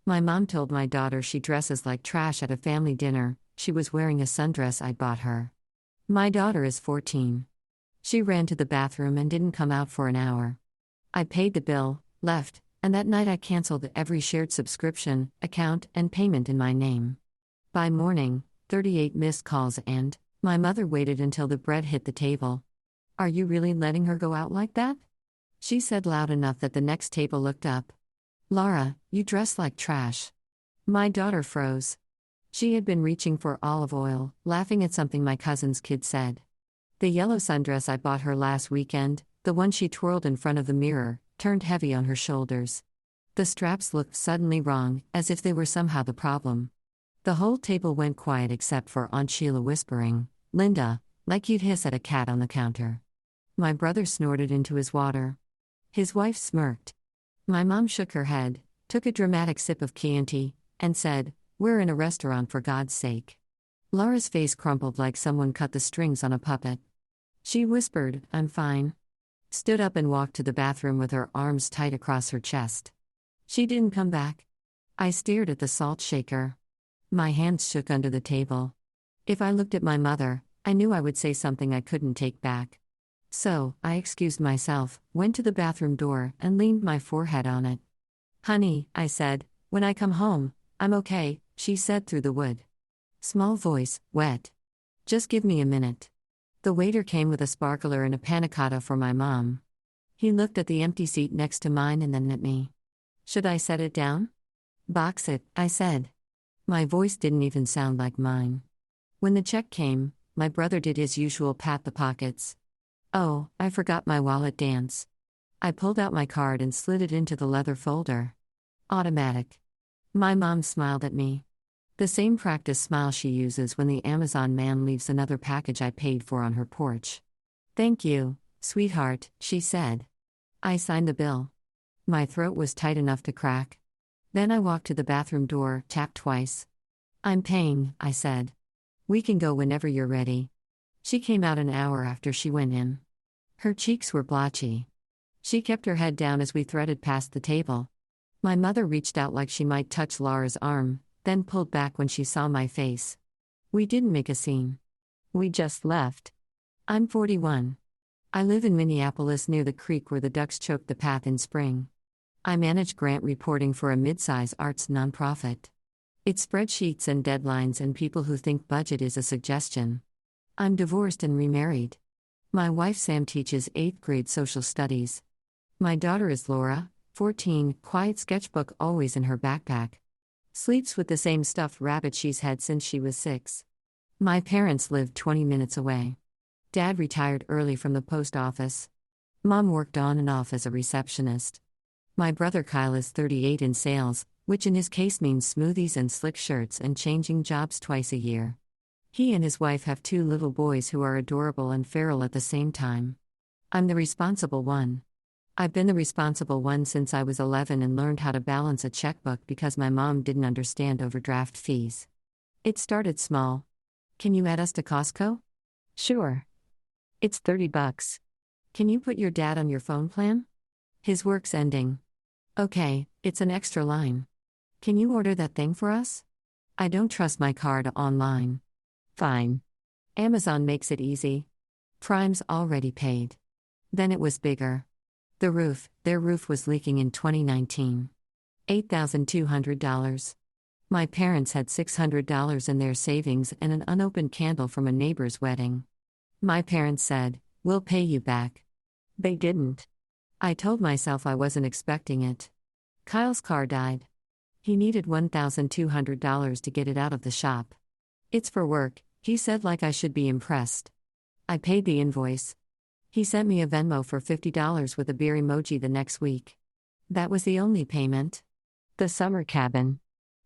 My mom told my daughter she dresses like trash at a family dinner. She was wearing a sundress I bought her. My daughter is 14. She ran to the bathroom and didn't come out for an hour. I paid the bill, left, and that night I canceled every shared subscription, account, and payment in my name. By morning, 38 missed calls and my mother waited until the bread hit the table. "Are you really letting her go out like that?" she said loud enough that the next table looked up. "Laura, you dress like trash." My daughter froze. She had been reaching for olive oil, laughing at something my cousin's kid said. The yellow sundress I bought her last weekend, the one she twirled in front of the mirror, turned heavy on her shoulders. The straps looked suddenly wrong, as if they were somehow the problem. The whole table went quiet except for Aunt Sheila whispering, "Linda," like you'd hiss at a cat on the counter. My brother snorted into his water. His wife smirked. My mom shook her head, took a dramatic sip of Chianti, and said, "We're in a restaurant for God's sake." Laura's face crumpled like someone cut the strings on a puppet. She whispered, "I'm fine." Stood up and walked to the bathroom with her arms tight across her chest. She didn't come back. I stared at the salt shaker. My hands shook under the table. If I looked at my mother, I knew I would say something I couldn't take back. So, I excused myself, went to the bathroom door, and leaned my forehead on it. "Honey," I said, "when I come home, I'm okay," she said through the wood. Small voice, wet. "Just give me a minute." The waiter came with a sparkler and a panna cotta for my mom. He looked at the empty seat next to mine and then at me. "Should I set it down?" "Box it," I said. My voice didn't even sound like mine. When the check came, my brother did his usual pat the pockets. "Oh, I forgot my wallet dance." I pulled out my card and slid it into the leather folder. Automatic. My mom smiled at me. The same practice smile she uses when the Amazon man leaves another package I paid for on her porch. "Thank you, sweetheart," she said. I signed the bill. My throat was tight enough to crack. Then I walked to the bathroom door, tapped twice. "I'm paying," I said. "We can go whenever you're ready." She came out an hour after she went in. Her cheeks were blotchy. She kept her head down as we threaded past the table. My mother reached out like she might touch Laura's arm, then pulled back when she saw my face. We didn't make a scene. We just left. I'm 41. I live in Minneapolis near the creek where the ducks choke the path in spring. I manage grant reporting for a mid-size arts nonprofit. It's spreadsheets and deadlines and people who think budget is a suggestion. I'm divorced and remarried. My wife Sam teaches 8th grade social studies. My daughter is Laura, 14, quiet sketchbook always in her backpack. Sleeps with the same stuffed rabbit she's had since she was 6. My parents live 20 minutes away. Dad retired early from the post office. Mom worked on and off as a receptionist. My brother Kyle is 38 in sales, which in his case means smoothies and slick shirts and changing jobs twice a year. He and his wife have 2 little boys who are adorable and feral at the same time. I'm the responsible one. I've been the responsible one since I was 11 and learned how to balance a checkbook because my mom didn't understand overdraft fees. It started small. "Can you add us to Costco?" "Sure. It's $30. "Can you put your dad on your phone plan? His work's ending." "Okay, it's an extra line." "Can you order that thing for us?" "I don't trust my card online." "Fine. Amazon makes it easy. Prime's already paid." Then it was bigger. Their roof was leaking in 2019. $8,200. My parents had $600 in their savings and an unopened candle from a neighbor's wedding. My parents said, "We'll pay you back." They didn't. I told myself I wasn't expecting it. Kyle's car died. He needed $1,200 to get it out of the shop. "It's for work," he said like I should be impressed. I paid the invoice. He sent me a Venmo for $50 with a beer emoji the next week. That was the only payment. The summer cabin.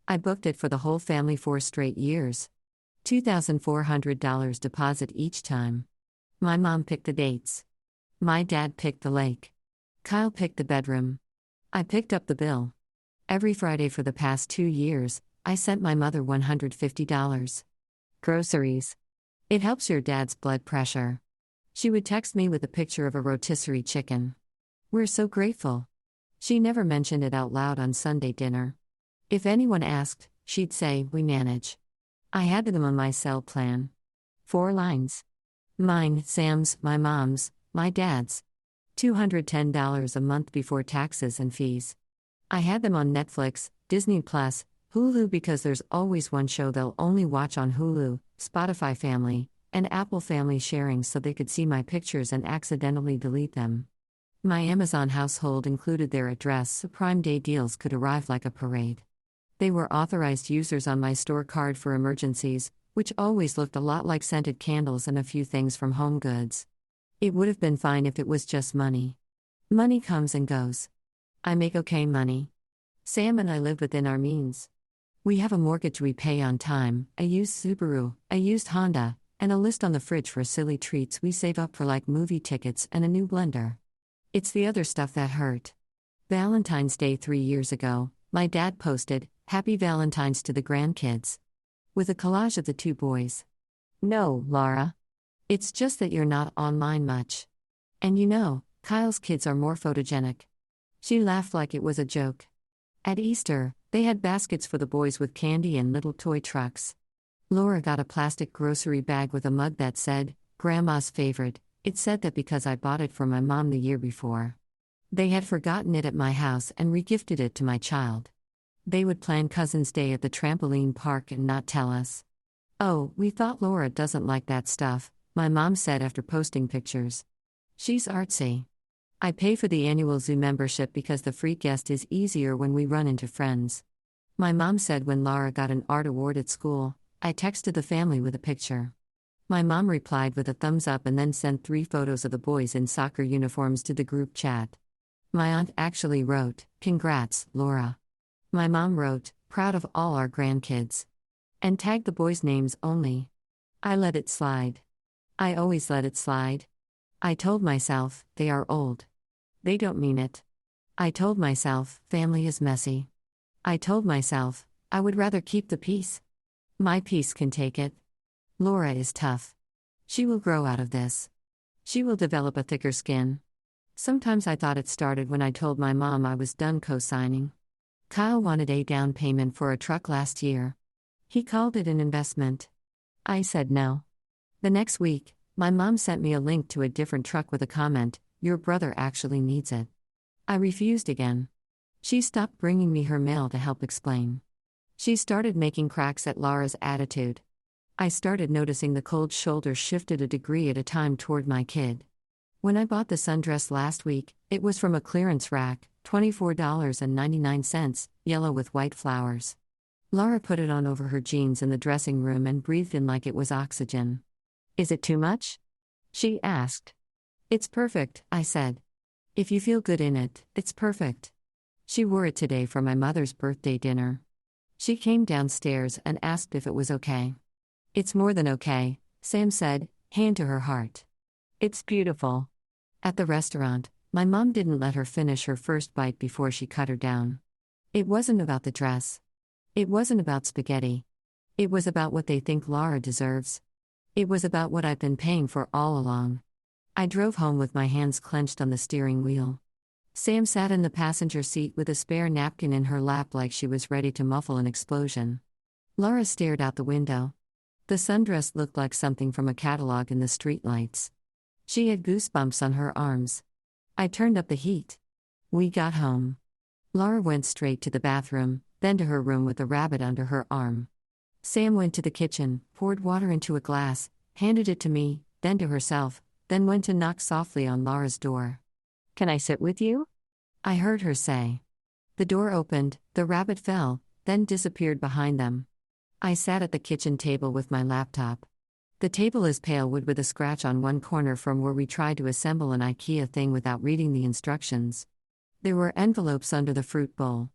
I booked it for the whole family 4 straight years. $2,400 deposit each time. My mom picked the dates. My dad picked the lake. Kyle picked the bedroom. I picked up the bill. Every Friday for the past 2 years, I sent my mother $150. Groceries. It helps your dad's blood pressure. She would text me with a picture of a rotisserie chicken. "We're so grateful." She never mentioned it out loud on Sunday dinner. If anyone asked, she'd say, "We manage." I had them on my cell plan. 4 lines. Mine, Sam's, my mom's, my dad's. $210 a month before taxes and fees. I had them on Netflix, Disney Plus, Hulu because there's always one show they'll only watch on Hulu, Spotify Family, and Apple Family sharing so they could see my pictures and accidentally delete them. My Amazon household included their address so Prime Day deals could arrive like a parade. They were authorized users on my store card for emergencies, which always looked a lot like scented candles and a few things from Home Goods. It would have been fine if it was just money. Money comes and goes. I make okay money. Sam and I live within our means. We have a mortgage we pay on time, a used Subaru, a used Honda, and a list on the fridge for silly treats we save up for like movie tickets and a new blender. It's the other stuff that hurt. Valentine's Day 3 years ago, my dad posted, "Happy Valentine's to the grandkids," with a collage of the 2 boys. No, Laura. It's just that you're not online much. And you know, Kyle's kids are more photogenic. She laughed like it was a joke. At Easter, they had baskets for the boys with candy and little toy trucks. Laura got a plastic grocery bag with a mug that said, "Grandma's favorite." It said that because I bought it for my mom the year before. They had forgotten it at my house and regifted it to my child. They would plan Cousin's Day at the trampoline park and not tell us. "Oh, we thought Laura doesn't like that stuff," my mom said after posting pictures. She's artsy. I pay for the annual zoo membership because the free guest is easier when we run into friends. My mom said when Laura got an art award at school, I texted the family with a picture. My mom replied with a thumbs up and then sent 3 photos of the boys in soccer uniforms to the group chat. My aunt actually wrote, "Congrats, Laura." My mom wrote, "Proud of all our grandkids," and tagged the boys' names only. I let it slide. I always let it slide. I told myself, they are old. They don't mean it. I told myself, family is messy. I told myself, I would rather keep the peace. My peace can take it. Laura is tough. She will grow out of this. She will develop a thicker skin. Sometimes I thought it started when I told my mom I was done co-signing. Kyle wanted a down payment for a truck last year. He called it an investment. I said no. The next week, my mom sent me a link to a different truck with a comment, "Your brother actually needs it." I refused again. She stopped bringing me her mail to help explain. She started making cracks at Laura's attitude. I started noticing the cold shoulder shifted a degree at a time toward my kid. When I bought the sundress last week, it was from a clearance rack, $24.99, yellow with white flowers. Laura put it on over her jeans in the dressing room and breathed in like it was oxygen. "Is it too much?" she asked. "It's perfect," I said. "If you feel good in it, it's perfect." She wore it today for my mother's birthday dinner. She came downstairs and asked if it was okay. "It's more than okay," Sam said, hand to her heart. "It's beautiful." At the restaurant, my mom didn't let her finish her first bite before she cut her down. It wasn't about the dress. It wasn't about spaghetti. It was about what they think Laura deserves. It was about what I've been paying for all along. I drove home with my hands clenched on the steering wheel. Sam sat in the passenger seat with a spare napkin in her lap like she was ready to muffle an explosion. Laura stared out the window. The sundress looked like something from a catalog in the streetlights. She had goosebumps on her arms. I turned up the heat. We got home. Laura went straight to the bathroom, then to her room with the rabbit under her arm. Sam went to the kitchen, poured water into a glass, handed it to me, then to herself, then went to knock softly on Laura's door. "Can I sit with you?" I heard her say. The door opened, the rabbit fell, then disappeared behind them. I sat at the kitchen table with my laptop. The table is pale wood with a scratch on one corner from where we tried to assemble an IKEA thing without reading the instructions. There were envelopes under the fruit bowl.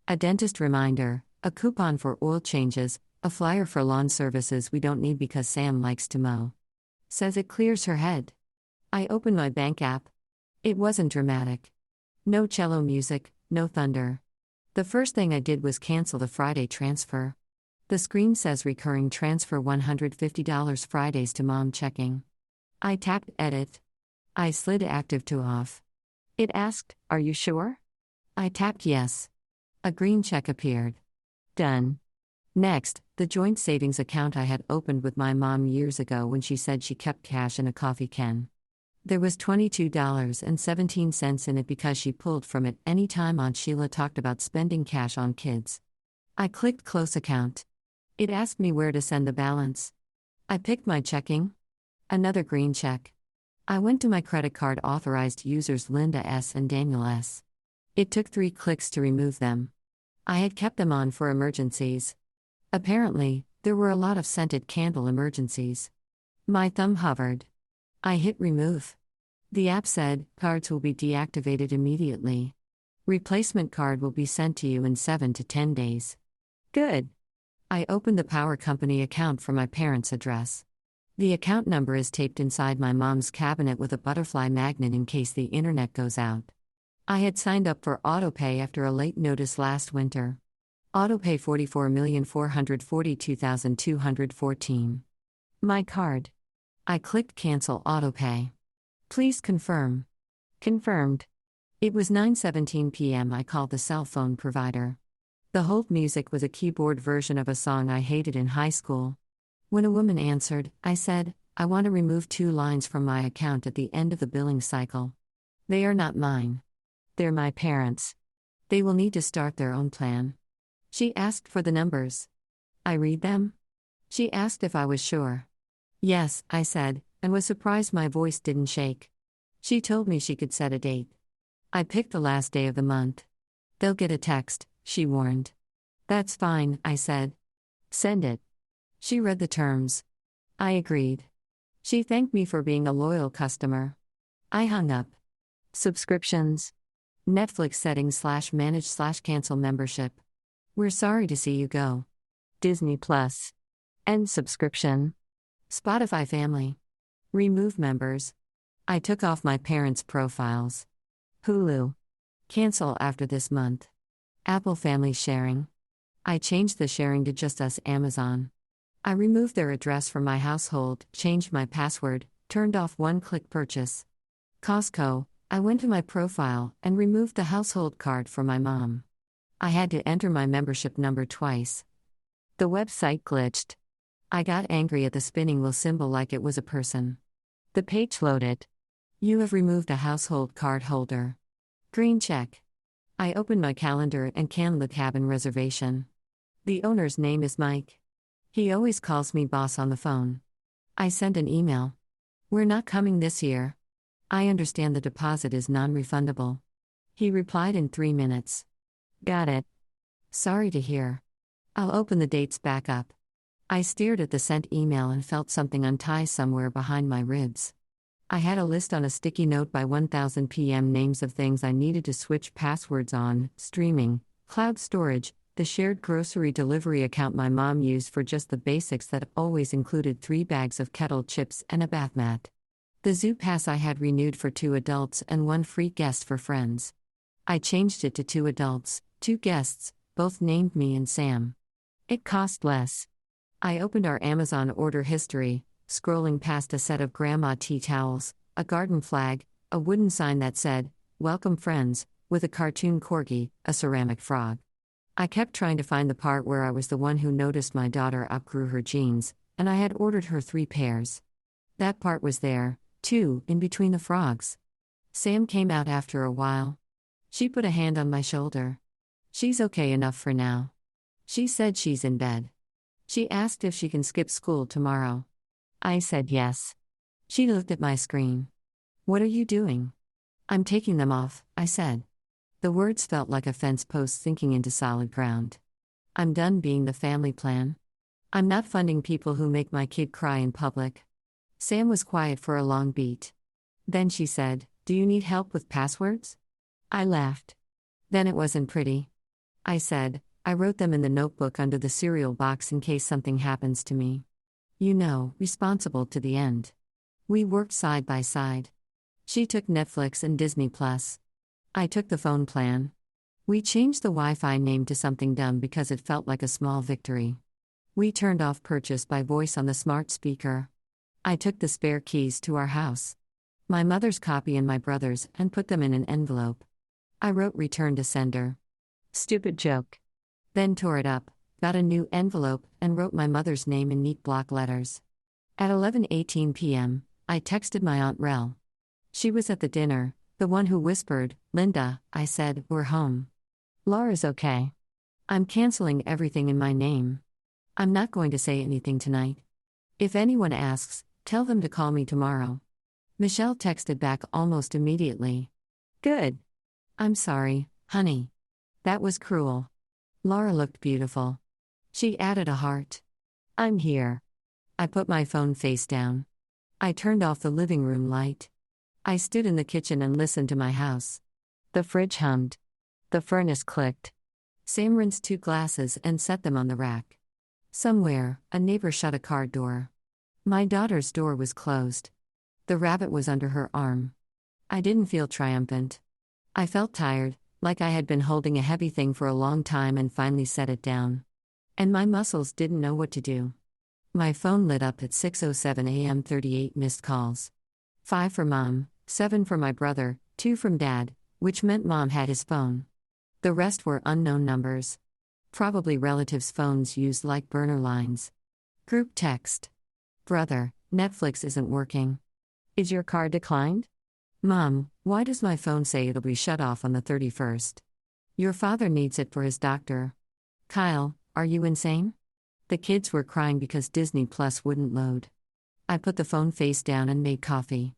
A dentist reminder, a coupon for oil changes, a flyer for lawn services we don't need because Sam likes to mow. Says it clears her head. I opened my bank app. It wasn't dramatic. No cello music, no thunder. The first thing I did was cancel the Friday transfer. The screen says recurring transfer $150 Fridays to mom checking. I tapped edit. I slid active to off. It asked, "Are you sure?" I tapped yes. A green check appeared. Done. Next, the joint savings account I had opened with my mom years ago when she said she kept cash in a coffee can. There was $22.17 in it because she pulled from it any time Aunt Sheila talked about spending cash on kids. I clicked Close Account. It asked me where to send the balance. I picked my checking. Another green check. I went to my credit card authorized users Linda S. and Daniel S. It took 3 clicks to remove them. I had kept them on for emergencies. Apparently, there were a lot of scented candle emergencies. My thumb hovered. I hit remove. The app said, cards will be deactivated immediately. Replacement card will be sent to you in 7 to 10 days. Good. I opened the power company account for my parents' address. The account number is taped inside my mom's cabinet with a butterfly magnet in case the internet goes out. I had signed up for autopay after a late notice last winter. Autopay $44,442,214. My card. I clicked Cancel Autopay. Please confirm. Confirmed. It was 9:17 p.m. I called the cell phone provider. The hold music was a keyboard version of a song I hated in high school. When a woman answered, I said, I want to remove 2 lines from my account at the end of the billing cycle. They are not mine. They're my parents'. They will need to start their own plan. She asked for the numbers. I read them. She asked if I was sure. Yes, I said, and was surprised my voice didn't shake. She told me she could set a date. I picked the last day of the month. They'll get a text, she warned. That's fine, I said. Send it. She read the terms. I agreed. She thanked me for being a loyal customer. I hung up. Subscriptions. Netflix settings/manage/cancel membership. We're sorry to see you go. Disney Plus. End subscription. Spotify family. Remove members. I took off my parents' profiles. Hulu. Cancel after this month. Apple family sharing. I changed the sharing to just us Amazon. I removed their address from my household, changed my password, turned off one-click purchase. Costco. I went to my profile and removed the household card for my mom. I had to enter my membership number twice. The website glitched. I got angry at the spinning wheel symbol like it was a person. The page loaded. You have removed a household card holder. Green check. I opened my calendar and canned the cabin reservation. The owner's name is Mike. He always calls me boss on the phone. I sent an email. We're not coming this year. I understand the deposit is non-refundable. He replied in 3 minutes. Got it. Sorry to hear. I'll open the dates back up. I stared at the sent email and felt something untie somewhere behind my ribs. I had a list on a sticky note by 1000 p.m. names of things I needed to switch passwords on: streaming, cloud storage, the shared grocery delivery account my mom used for just the basics that always included 3 bags of kettle chips and a bath mat. The zoo pass I had renewed for 2 adults and 1 free guest for friends. I changed it to 2 adults, 2 guests, both named me and Sam. It cost less. I opened our Amazon order history, scrolling past a set of grandma tea towels, a garden flag, a wooden sign that said, "Welcome friends," with a cartoon corgi, a ceramic frog. I kept trying to find the part where I was the one who noticed my daughter outgrew her jeans, and I had ordered her 3 pairs. That part was there, too, in between the frogs. Sam came out after a while. She put a hand on my shoulder. She's okay enough for now. She said she's in bed. She asked if she can skip school tomorrow. I said yes. She looked at my screen. What are you doing? I'm taking them off, I said. The words felt like a fence post sinking into solid ground. I'm done being the family plan. I'm not funding people who make my kid cry in public. Sam was quiet for a long beat. Then she said, "Do you need help with passwords?" I laughed. Then it wasn't pretty. I said, "I wrote them in the notebook under the cereal box in case something happens to me. You know, responsible to the end." We worked side by side. She took Netflix and Disney Plus. I took the phone plan. We changed the Wi-Fi name to something dumb because it felt like a small victory. We turned off purchase by voice on the smart speaker. I took the spare keys to our house. My mother's copy and my brother's, and put them in an envelope. I wrote return to sender. Stupid joke. Then tore it up, got a new envelope, and wrote my mother's name in neat block letters. At 11:18 p.m., I texted my Aunt Rel. She was at the dinner, the one who whispered, "Linda," I said, "we're home. Laura's okay. I'm canceling everything in my name. I'm not going to say anything tonight. If anyone asks, tell them to call me tomorrow." Michelle texted back almost immediately. "Good. I'm sorry, honey. That was cruel." Laura looked beautiful. She added a heart. "I'm here." I put my phone face down. I turned off the living room light. I stood in the kitchen and listened to my house. The fridge hummed. The furnace clicked. Sam rinsed 2 glasses and set them on the rack. Somewhere, a neighbor shut a car door. My daughter's door was closed. The rabbit was under her arm. I didn't feel triumphant. I felt tired, like I had been holding a heavy thing for a long time and finally set it down. And my muscles didn't know what to do. My phone lit up at 6:07 a.m. 38 missed calls. 5 for Mom, 7 for my brother, 2 from Dad, which meant Mom had his phone. The rest were unknown numbers. Probably relatives' phones used like burner lines. Group text. "Brother, Netflix isn't working. Is your car declined? Mom, why does my phone say it'll be shut off on the 31st? Your father needs it for his doctor. Kyle, are you insane?" The kids were crying because Disney Plus wouldn't load. I put the phone face down and made coffee.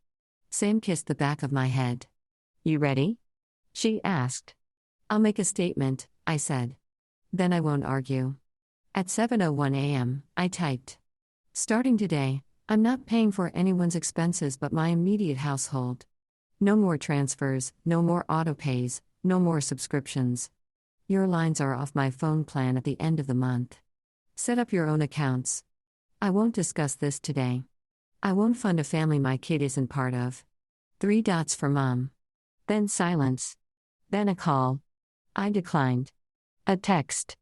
Sam kissed the back of my head. "You ready?" she asked. "I'll make a statement," I said. "Then I won't argue." At 7:01 a.m., I typed. "Starting today, I'm not paying for anyone's expenses but my immediate household. No more transfers, no more autopays, no more subscriptions. Your lines are off my phone plan at the end of the month. Set up your own accounts. I won't discuss this today. I won't fund a family my kid isn't part of." 3 dots for Mom. Then silence. Then a call. I declined. A text.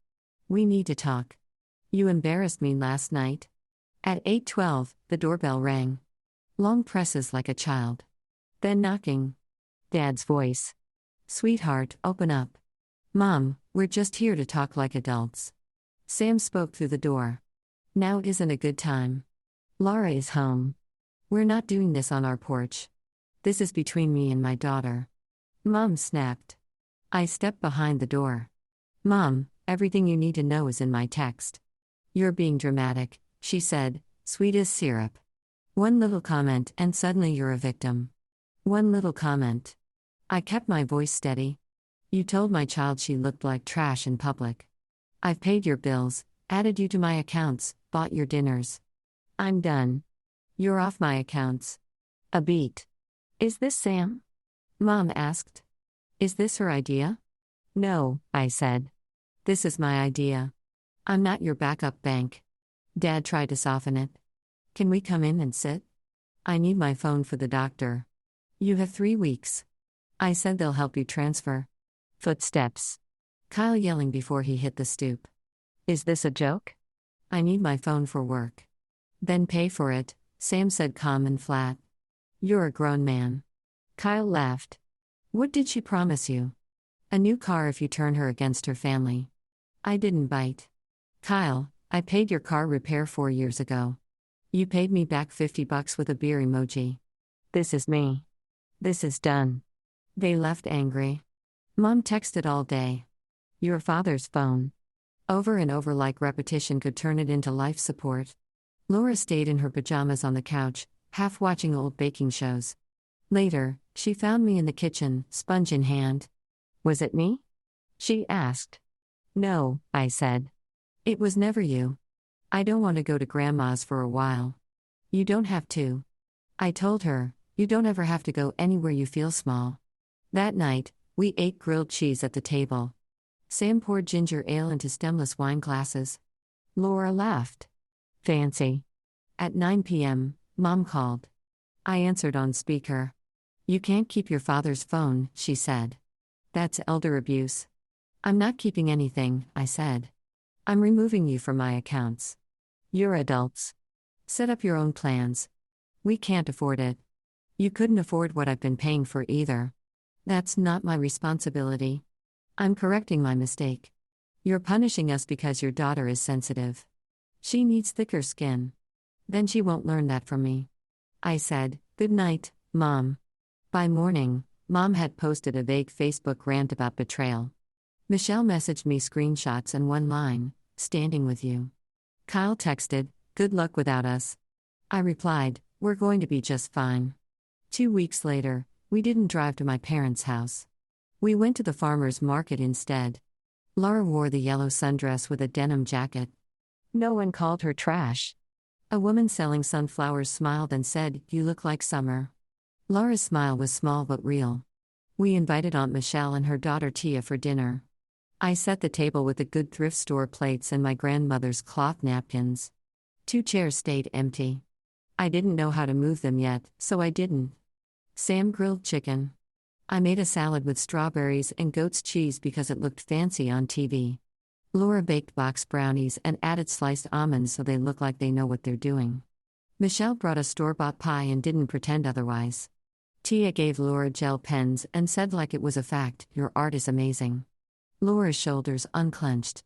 "We need to talk. You embarrassed me last night." At 8:12, the doorbell rang. Long presses like a child. Then knocking. Dad's voice. "Sweetheart, open up." "Mom, we're just here to talk like adults." Sam spoke through the door. "Now isn't a good time. Laura is home. We're not doing this on our porch. This is between me and my daughter." Mom snapped. I stepped behind the door. "Mom, everything you need to know is in my text." "You're being dramatic," she said, sweet as syrup. "One little comment and suddenly you're a victim. One little comment." I kept my voice steady. "You told my child she looked like trash in public. I've paid your bills, added you to my accounts, bought your dinners. I'm done. You're off my accounts." A beat. "Is this Sam?" Mom asked. "Is this her idea?" "No," I said. "This is my idea. I'm not your backup bank." Dad tried to soften it. "Can we come in and sit? I need my phone for the doctor." "You have 3 weeks." I said they'll help you transfer. Footsteps. Kyle yelling before he hit the stoop. "Is this a joke?" "I need my phone for work." "Then pay for it," Sam said calm and flat. "You're a grown man." Kyle laughed. "What did she promise you?" "A new car if you turn her against her family." I didn't bite. "Kyle, I paid your car repair 4 years ago. You paid me back $50 with a beer emoji. This is me. This is done." They left angry. Mom texted all day. "Your father's phone." Over and over like repetition could turn it into life support. Laura stayed in her pajamas on the couch, half watching old baking shows. Later, she found me in the kitchen, sponge in hand. "Was it me?" she asked. "No," I said. "It was never you. I don't want to go to Grandma's for a while." "You don't have to." I told her, "You don't ever have to go anywhere you feel small." That night, we ate grilled cheese at the table. Sam poured ginger ale into stemless wine glasses. Laura laughed. Fancy. At 9 p.m., Mom called. I answered on speaker. "You can't keep your father's phone," she said. "That's elder abuse." "I'm not keeping anything," I said. "I'm removing you from my accounts. You're adults. Set up your own plans. We can't afford it. You couldn't afford what I've been paying for either. That's not my responsibility. I'm correcting my mistake." You're punishing us because your daughter is sensitive. She needs thicker skin. Then she won't learn that from me. I said, "Good night, Mom." By morning, Mom had posted a vague Facebook rant about betrayal. Michelle messaged me screenshots and one line, "Standing with you." Kyle texted, "Good luck without us." I replied, "We're going to be just fine." 2 weeks later, we didn't drive to my parents' house. We went to the farmer's market instead. Laura wore the yellow sundress with a denim jacket. No one called her trash. A woman selling sunflowers smiled and said, "You look like summer." Laura's smile was small but real. We invited Aunt Michelle and her daughter Tia for dinner. I set the table with the good thrift store plates and my grandmother's cloth napkins. 2 chairs stayed empty. I didn't know how to move them yet, so I didn't. Sam grilled chicken. I made a salad with strawberries and goat's cheese because it looked fancy on TV. Laura baked box brownies and added sliced almonds so they look like they know what they're doing. Michelle brought a store-bought pie and didn't pretend otherwise. Tia gave Laura gel pens and said like it was a fact, "Your art is amazing." Laura's shoulders unclenched.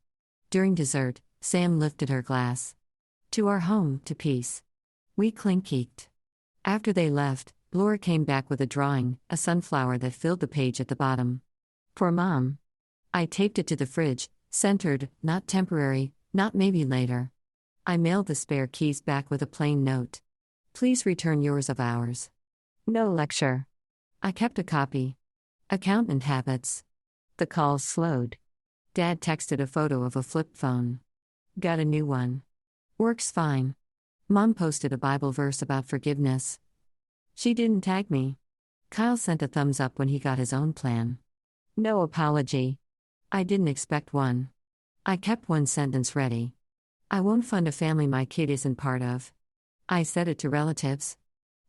During dessert, Sam lifted her glass. "To our home, to peace." We clink-keeked. After they left, Laura came back with a drawing, a sunflower that filled the page at the bottom. "For Mom." I taped it to the fridge, centered, not temporary, not maybe later. I mailed the spare keys back with a plain note. "Please return yours of ours." No lecture. I kept a copy. Accountant habits. The calls slowed. Dad texted a photo of a flip phone. Got a new one. Works fine. Mom posted a Bible verse about forgiveness. She didn't tag me. Kyle sent a thumbs up when he got his own plan. No apology. I didn't expect one. I kept one sentence ready. "I won't fund a family my kid isn't part of." I said it to relatives.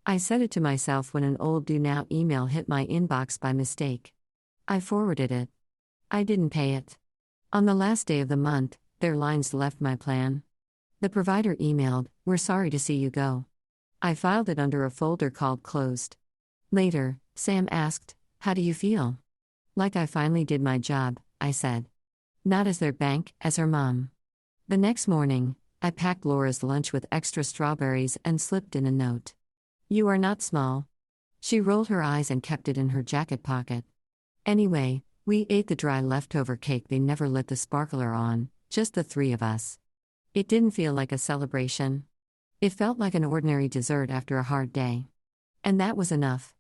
I said it to myself when an old Do Now email hit my inbox by mistake. I forwarded it. I didn't pay it. On the last day of the month, their lines left my plan. The provider emailed, "We're sorry to see you go." I filed it under a folder called Closed. Later, Sam asked, "How do you feel?" "Like I finally did my job," I said. Not as their bank, as her mom. The next morning, I packed Laura's lunch with extra strawberries and slipped in a note. "You are not small." She rolled her eyes and kept it in her jacket pocket. Anyway, we ate the dry leftover cake they never lit the sparkler on, just the 3 of us. It didn't feel like a celebration. It felt like an ordinary dessert after a hard day. And that was enough.